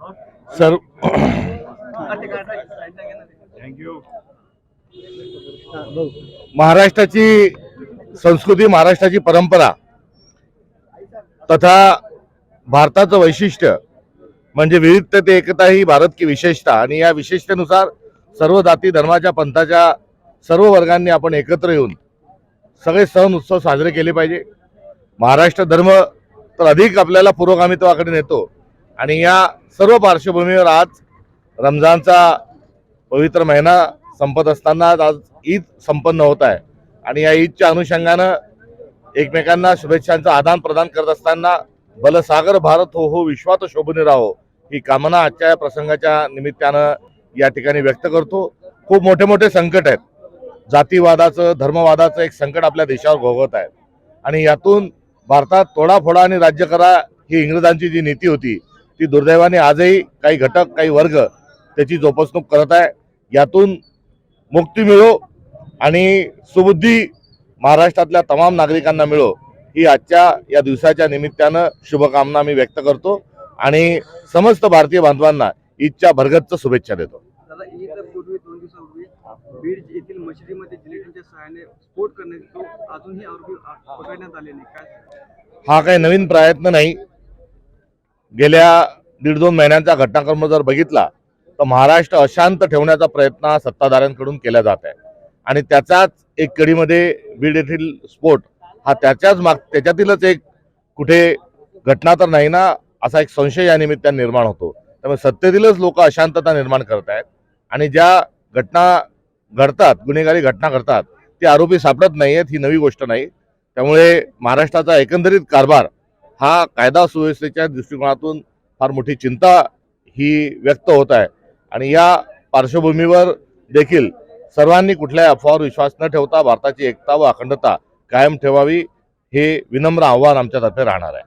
Sir thank you. महाराष्ट्राची संस्कृती, महाराष्ट्राची परंपरा तथा भारताचं वैशिष्ट्य म्हणजे विविधतेत एकता ही भारत की विशेषता, आणि या विशेषतेनुसार सर्व जाती धर्माच्या पंथाच्या सर्व वर्गांनी आपण एकत्र येऊन सगळे सण उत्सव साजरे केले पाहिजे. महाराष्ट्र धर्म तर अधिक आपल्याला पुरोगामित्वाकडे नेतो आणि या सर्व पार्श्वभूमीवर आज रमजानचा पवित्र महिना संपत असताना आज ईद संपन्न होत आहे आणि या ईदच्या अनुषंगानं एकमेकांना शुभेच्छांचं आदान प्रदान करत असताना बलसागर भारत हो हो विश्वात शोभून राहो ही कामना आजच्या प्रसंगाच्या निमित्तानं या ठिकाणी व्यक्त करतो. खूप मोठे मोठे संकट आहेत, जातीवादाचं धर्मवादाचं एक संकट आपल्या देशावर भोगवत आहे आणि यातून भारतात तोडाफोडा आणि राज्य करा ही इंग्रजांची जी नीती होती ती दुर्दैवाने आजही काही घटक काही वर्ग त्याची जोपासणूक करत आहे. यातून मुक्ती मिळो आणि सुबुद्धी महाराष्ट्रातल्या तमाम नागरिकांना मिळो ही आजच्या या दिवसाच्या निमित्तानं शुभकामना मी व्यक्त करतो आणि समस्त भारतीय बांधवांना ईदच्या भरगच्च शुभेच्छा देतो. पूर्वी 2 दिवसापूर्वी बीड येथील मशिदीमध्ये जिलेटिनच्या सहाय्याने स्फोट करण्यात तो अजूनही आरोपी पकडण्यात आले नाही. काय हा काही नवीन प्रयत्न नाही. गेल्या 1.5-2 महिन्यांचा घटनाक्रम जर बघितला तर महाराष्ट्र अशांत ठेवण्याचा प्रयत्न हा सत्ताधाऱ्यांकडून केला जात आहे आणि त्याचाच एक कडीमध्ये बीड येथील स्फोट हा त्याच्यातीलच एक कुठे घटना तर नाही ना असा एक संशय या निमित्ताने निर्माण होतो. त्यामुळे सत्तेतीलच लोक अशांतता निर्माण करत आहेत आणि ज्या घटना घडतात, गुन्हेगारी घटना घडतात, ते आरोपी सापडत नाही आहेत ही नवी गोष्ट नाही. त्यामुळे महाराष्ट्राचा एकंदरीत कारभार हा कायदा सुव्यवस्थेच्या दृष्टिकोनातून फार मोठी चिंता ही व्यक्त होत आहे आणि या पार्श्वभूमीवर देखील सर्वांनी कुठल्याही अफवावर विश्वास न ठेवता भारताची एकता व अखंडता कायम ठेवावी हे विनम्र आव्हान आमच्यातर्फे राहणार आहे.